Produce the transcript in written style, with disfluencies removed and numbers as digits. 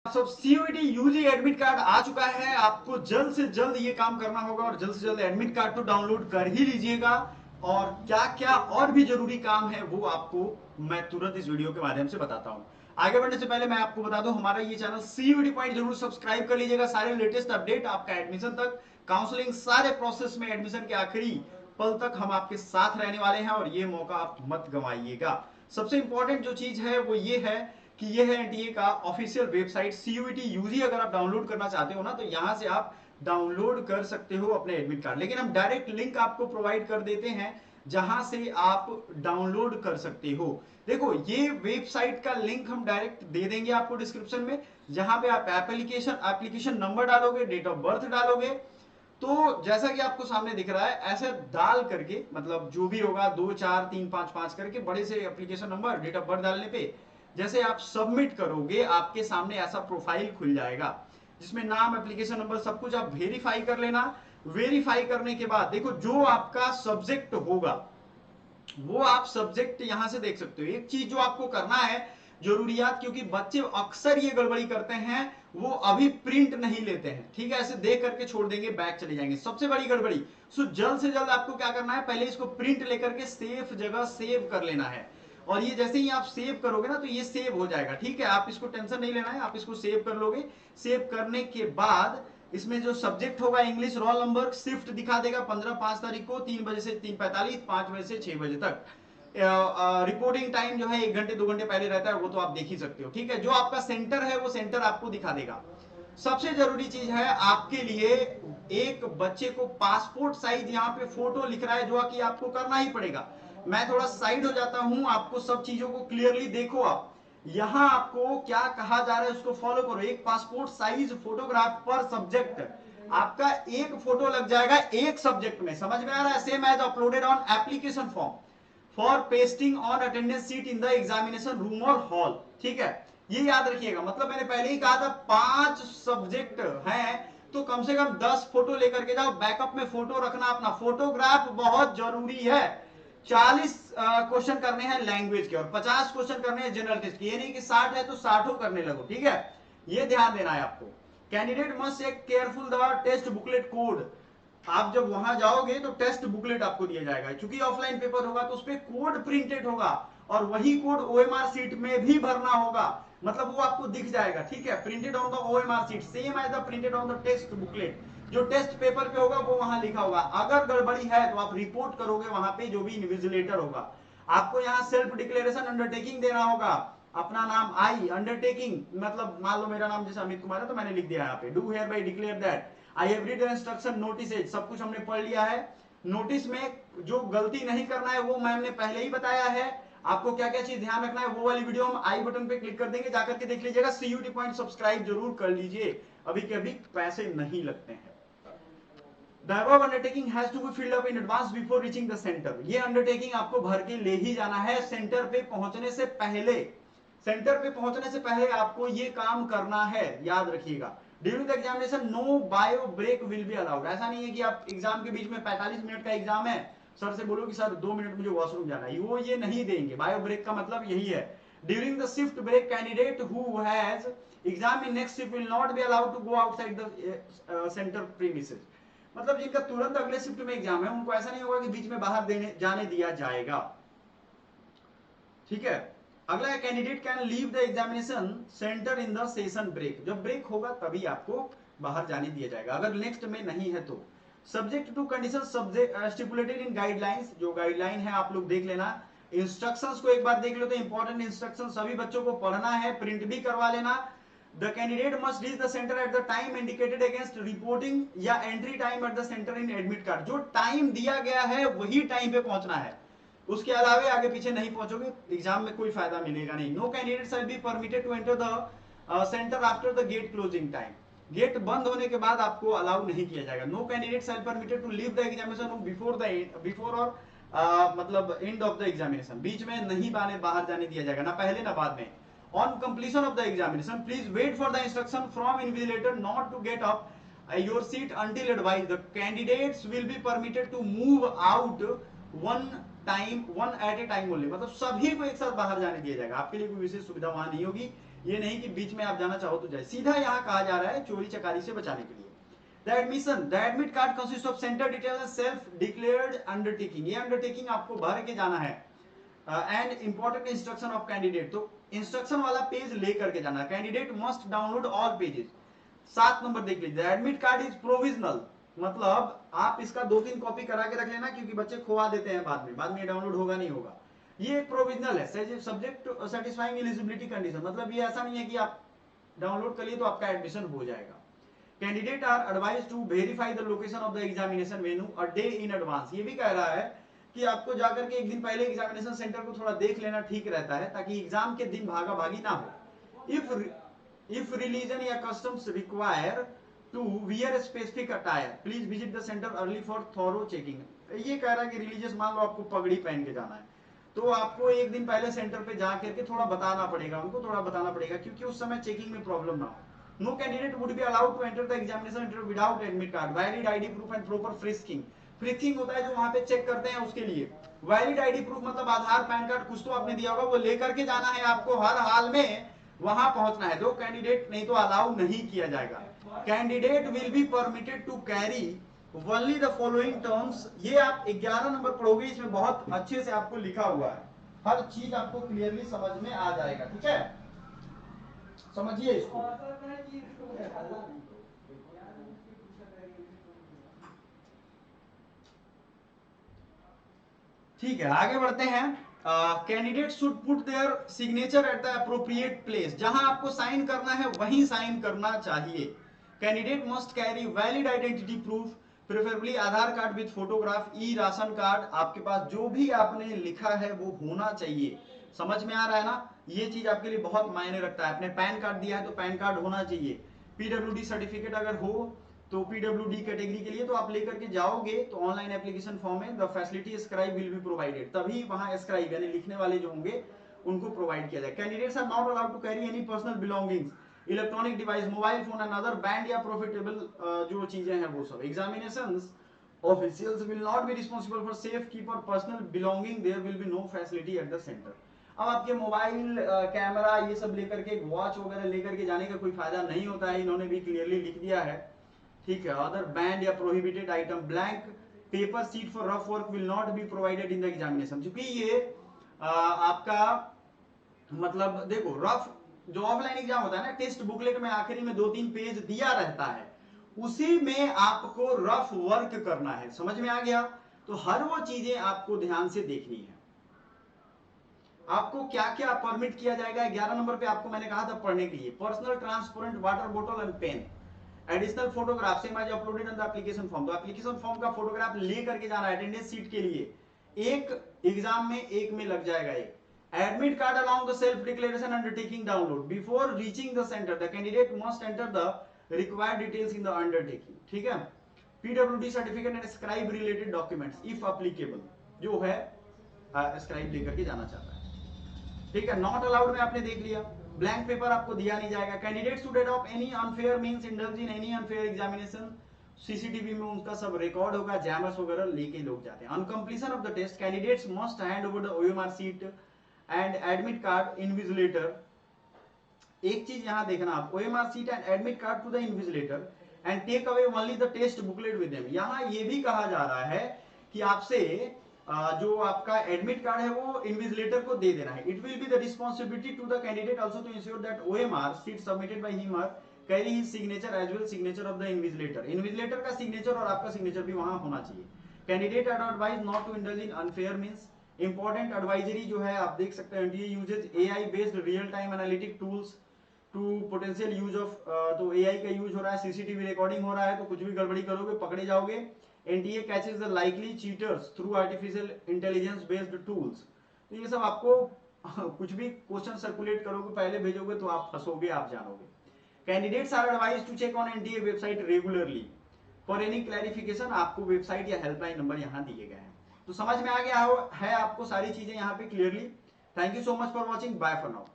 सब CUET UG admit card आ चुका है। आपको जल्द से जल्द ये काम करना होगा और जल्द से जल्द एडमिट कार्ड तो डाउनलोड कर ही लीजिएगा। और क्या क्या और भी जरूरी काम है वो आपको मैं तुरंत इस वीडियो के माध्यम से बताता हूं। आगे बढ़ने से पहले मैं आपको बता दूं, हमारा ये चैनल सीयूईटी पॉइंट जरूर सब्सक्राइब कर लीजिएगा। सारे लेटेस्ट अपडेट आपका एडमिशन तक, काउंसलिंग, सारे प्रोसेस में एडमिशन के आखिरी पल तक हम आपके साथ रहने वाले हैं और ये मौका आप मत गंवाइएगा। सबसे इंपॉर्टेंट जो चीज है वो ये है कि ये है एनटीए का ऑफिशियल वेबसाइट सीयूईटी यूजी। अगर आप डाउनलोड करना चाहते हो ना तो यहां से आप डाउनलोड कर सकते हो अपने एडमिट कार्ड, लेकिन हम डायरेक्ट लिंक आपको प्रोवाइड कर देते हैं जहां से आप डाउनलोड कर सकते हो। देखो, ये वेबसाइट का लिंक हम डायरेक्ट दे देंगे आपको डिस्क्रिप्शन में, जहां पे आप एप्लीकेशन नंबर डालोगे, डेट ऑफ बर्थ डालोगे, तो जैसा कि आपको सामने दिख रहा है ऐसे डाल करके, मतलब जो भी होगा 2 4 3 5 5 करके बड़े से application number, date of birth डालने पे जैसे आप सबमिट करोगे आपके सामने ऐसा प्रोफाइल खुल जाएगा जिसमें नाम, एप्लीकेशन नंबर, सब कुछ आप वेरीफाई कर लेना। वेरीफाई करने के बाद देखो जो आपका सब्जेक्ट होगा वो आप सब्जेक्ट यहां से देख सकते हो। एक चीज जो आपको करना है जरूरियात, क्योंकि बच्चे अक्सर ये गड़बड़ी करते हैं, वो अभी प्रिंट नहीं लेते हैं, ठीक है, ऐसे देख करके छोड़ देंगे, बैक चले जाएंगे, सबसे बड़ी गड़बड़ी। सो जल्द से जल्द आपको क्या करना है, पहले इसको प्रिंट लेकर के सेफ जगह सेव कर लेना है। और ये जैसे ही आप सेव करोगे ना तो ये सेव हो जाएगा, ठीक है, आप इसको टेंशन नहीं लेना है, आप इसको सेव कर लोगे। सेव करने के बाद इसमें जो सब्जेक्ट होगा इंग्लिश, रोल नंबर, शिफ्ट दिखा देगा 15/5 तारीख को 3 बजे से 3:45, 5 बजे से 6 बजे तक। रिपोर्टिंग टाइम जो है 1 घंटे 2 घंटे पहले रहता है, वो तो आप देख ही सकते हो, ठीक है। जो आपका सेंटर है वो सेंटर आपको दिखा देगा। सबसे जरूरी चीज है आपके लिए, एक बच्चे को पासपोर्ट साइज यहाँ पे फोटो लिख रहा है जो कि आपको करना ही पड़ेगा। मैं थोड़ा साइड हो जाता हूं, आपको सब चीजों को क्लियरली देखो। आप यहां आपको क्या कहा जा रहा है उसको फॉलो करो। एक पासपोर्ट साइज फोटोग्राफ पर सब्जेक्ट, आपका एक फोटो लग जाएगा एक सब्जेक्ट में, समझ में आ रहा है? Same as uploaded on application form for pasting on attendance sheet in the examination room और हॉल, ठीक है। ये याद रखिएगा, मतलब मैंने पहले ही कहा था 5 सब्जेक्ट हैं तो कम से कम 10 फोटो लेकर के जाओ, बैकअप में फोटो रखना अपना। फोटोग्राफ बहुत जरूरी है। 40 क्वेश्चन करने हैं लैंग्वेज के और 50 क्वेश्चन करने हैं जनरल टेस्ट के। ये नहीं कि 60 है तो 60 करने लगो, ठीक है, ये ध्यान देना है आपको। Candidate must check careful the test booklet code. आप जब वहां जाओगे तो टेस्ट बुकलेट आपको दिया जाएगा, क्योंकि ऑफलाइन पेपर होगा तो उसपे कोड प्रिंटेड होगा और वही कोड ओएमआर सीट में भी भरना होगा, मतलब वो आपको दिख जाएगा, ठीक है, printed on the OMR sheet same as the printed on the test booklet. जो टेस्ट पेपर पे होगा वो वहां लिखा होगा। अगर गड़बड़ी है तो आप रिपोर्ट करोगे वहां पे जो भी इन्विजिलेटर होगा। आपको यहाँ सेल्फ डिक्लेरेशन अंडरटेकिंग देना होगा, अपना नाम, आई अंडरटेकिंग, मतलब मान लो मेरा नाम जैसे अमित कुमार है तो मैंने लिख दिया यहाँ पे, do here bye declare that I have read instruction notice, सब कुछ हमने पढ़ लिया है। नोटिस में जो गलती नहीं करना है वो मैम ने पहले ही बताया है। आपको क्या क्या चीज ध्यान रखना है वो वाली वीडियो हम आई बटन पे क्लिक कर देंगे, जाकर के देख लीजिएगा। सीयूटी पॉइंट सब्सक्राइब जरूर कर लीजिए, अभी के अभी पैसे नहीं लगते हैं। The above undertaking has to be filled up in advance before reaching the center. ये अंडरटेकिंग आपको भर के ले ही जाना है सेंटर पे पहुंचने से पहले। सेंटर पे पहुंचने से पहले आपको ये काम करना है, याद रखिएगा। During the examination no bio break will be allowed. ऐसा नहीं है कि आप एग्जाम के बीच में 45 मिनट का एग्जाम है, सर से बोलो कि सर 2 मिनट मुझे वॉशरूम जाना है, वो ये नहीं देंगे। बायो ब्रेक का मतलब यही है। During the shift break candidate who has exam in next shift will not be allowed to go outside the centre premises. मतलब जिनका तुरंत अगले शिफ्ट में एग्जाम है उनको ऐसा नहीं होगा कि बीच में बाहर जाने दिया जाएगा, ठीक है। अगला है, candidate can leave the examination centre in the session break. जब ब्रेक होगा तभी आपको बाहर जाने दिया जाएगा, अगर नेक्स्ट में नहीं है तो। Subject to condition stipulated in guidelines, जो गाइडलाइन है आप लोग देख लेना। इंस्ट्रक्शंस को एक बार देख लो तो इंपॉर्टेंट इंस्ट्रक्शन सभी बच्चों को पढ़ना है, प्रिंट भी करवा लेना। The candidate must reach the center at the time indicated against reporting या entry time at the center in admit card। जो टाइम दिया गया है वही टाइम पे पहुंचना है, उसके अलावे आगे पीछे नहीं पहुंचोगे एग्जाम में कोई फायदा मिलेगा नहीं। No candidate shall be permitted to enter the centre after the gate closing time. Gate बंद होने के बाद आपको अलाउ नहीं किया जाएगा। No candidate shall permitted to leave the examination room before और मतलब एंड ऑफ द एग्जामिनेशन। बीच में नहीं बाहर जाने दिया जाएगा, ना पहले ना बाद में। On completion of the examination, please wait for the instruction from invigilator not to get up your seat until advised. The candidates will be permitted to move out one at a time only। मतलब सभी को एक साथ बाहर जाने दिया जाएगा, आपके लिए कोई विशेष सुविधा वहां नहीं होगी। ये नहीं कि बीच में आप जाना चाहो तो जाए, सीधा यहाँ कहा जा रहा है चोरी चकारी से बचाने के लिए। The admit card consist of centre detail and self declared undertaking, ये अंडरटेकिंग आपको भर के जाना है। And important instruction of candidate, तो इंस्ट्रक्शन वाला पेज लेकर के जाना है। Candidate must download all pages. 7 number देख लीजिए, एडमिट कार्ड इज प्रोविजनल, मतलब आप इसका 2-3 कॉपी करा के रख लेना, क्योंकि बच्चे खुआ देते हैं बाद में डाउनलोड होगा नहीं होगा। ये एक प्रोविजनल है, subject to satisfying eligibility condition, मतलब ये ऐसा नहीं है कि आप डाउनलोड कर लिए तो आपका एडमिशन हो जाएगा। Candidate are advise to verify the location of the examination venue a day in advance, ये भी कह रहा है कि आपको जाकर के एक दिन पहले एग्जामिनेशन सेंटर को थोड़ा देख लेना ठीक रहता है, ताकि एग्जाम के दिन भागा भागी ना हो। इफ रिलीजन या customs require to wear specific attire, please visit the centre early for thorough checking. ये कह रहा है कि रिलीजियस, मान लो आपको पगड़ी पहन के जाना है, तो आपको एक दिन पहले सेंटर पे जा करके थोड़ा बताना पड़ेगा, उनको थोड़ा बताना पड़ेगा, क्योंकि उस समय चेकिंग में प्रॉब्लम ना हो। No candidate would be allowed to enter the examination centre without admit card, valid ID proof and proper frisking. Frisking होता है जो वहां पे चेक करते हैं, उसके लिए वैलिड आईडी प्रूफ मतलब आधार पैन कार्ड कुछ तो आपने दिया होगा, वो लेकर के जाना है आपको, हर हाल में वहां पहुंचना है। दो कैंडिडेट नहीं तो अलाउ नहीं किया जाएगा। Candidate will be permitted to carry only the following terms, ये आप 11 नंबर पढ़ोगे, इसमें बहुत अच्छे से आपको लिखा हुआ है, हर चीज आपको क्लियरली समझ में आ जाएगा, ठीक है, समझिए इसको। ठीक है, आगे बढ़ते हैं। Candidate should put there signature at the appropriate place, जहां आपको साइन करना है वहीं साइन करना चाहिए। Candidate must carry valid identity proof, preferably Aadhaar card with photograph, E ration card, आपके पास जो भी आपने लिखा है वो होना चाहिए। समझ में आ रहा है ना, ये चीज आपके लिए बहुत मायने रखता है। आपने पैन कार्ड दिया है तो पैन कार्ड होना चाहिए। पीडब्ल्यूडी सर्टिफिकेट अगर हो तो पीडब्ल्यूडी कैटेगरी के लिए तो आप लेकर के जाओगे, तो ऑनलाइन एप्लीकेशन फॉर्म में the facility scribe will be provided, तभी वहां स्क्राइब यानी लिखने वाले जो होंगे उनको प्रोवाइड किया जाए। Candidates are not allowed to carry any personal belongings, electronic device, mobile phone and other banned या प्रॉफिटेबल जो चीजें हैं वो सब। Examinations officials will not be responsible for safe keep और personal belonging, there will be no facility at the centre. अब आपके mobile camera ये सब लेकर के, वॉच वगैरह लेकर के जाने का कोई फायदा नहीं होता है, इन्होंने भी क्लियरली लिख दिया है, ठीक है। अदर बैंड या prohibited item, blank paper sheet for rough work will not be provided in the examination, क्योंकि ये आपका मतलब देखो रफ जो ऑफलाइन एग्जाम होता है ना, टेस्ट बुकलेट में आखिरी में 2-3 पेज दिया रहता है, उसी में आपको रफ वर्क करना है, समझ में आ गया। तो हर वो चीजें आपको ध्यान से देखनी है। आपको क्या क्या परमिट किया जाएगा, 11 नंबर पे आपको मैंने कहा था पढ़ने के लिए, पर्सनल ट्रांसपेरेंट वाटर बोतल and pen, additional photograph same as uploaded on the application form, तो एप्लीकेशन फॉर्म का फोटोग्राफ ले करके जाना है अटेंडेंस सीट के लिए, एक एग्जाम में एक में लग जाएगा एक। Admit card along the self declaration undertaking download, before reaching the centre the candidate must enter the required details in the undertaking, ठीक है। पीडब्ल्यूडी certificate and scribe related documents if applicable, जो है स्क्राइब लेकर के जाना चाहता है, ठीक है। नॉट अलाउड में आपने देख लिया, ब्लैंक पेपर आपको दिया नहीं जाएगा। Candidate should adopt any unfair means indulge in any unfair examination, CCTV में उनका सब रिकॉर्ड होगा, जैमर्स वगैरह लेके लोग जाते हैं। On completion of the test candidates must hand over the OMR sheet and admit card invigilator, एक चीज यहां देखना आप, OMR sheet and admit card to the invigilator and take away only the test booklet with them. यहां ये भी कहा जा रहा है कि आपसे जो आपका एडमिट कार्ड है वो इन्विजिलेटर को दे देना है। It will be the responsibility to the candidate also to ensure that OMR sheet submitted by him are carry his signature as well signature of the invigilator, invigilator का signature और आपका signature भी वहां होना चाहिए। Candidate are advised not to indulge in unfair means, important advisory जो है आप देख सकते हैं, NTA uses AI based real time analytic tools to potential use of, तो एआई का यूज हो रहा है, सीसीटीवी रिकॉर्डिंग हो रहा है, तो कुछ भी गड़बड़ी करोगे पकड़े जाओगे। NTA catches the likely cheaters through artificial intelligence based tools, तो ये सब आपको कुछ भी क्वेश्चन सर्कुलेट करोगे पहले भेजोगे तो आप फंसोगे, आप जानोगे। Candidates are advised to check on NTA website regularly for any clarification, आपको वेबसाइट या हेल्पलाइन नंबर यहाँ दिए गए हैं। तो समझ में आ गया है आपको सारी चीजें यहाँ पे clearly. Thank you so much for watching, bye for now.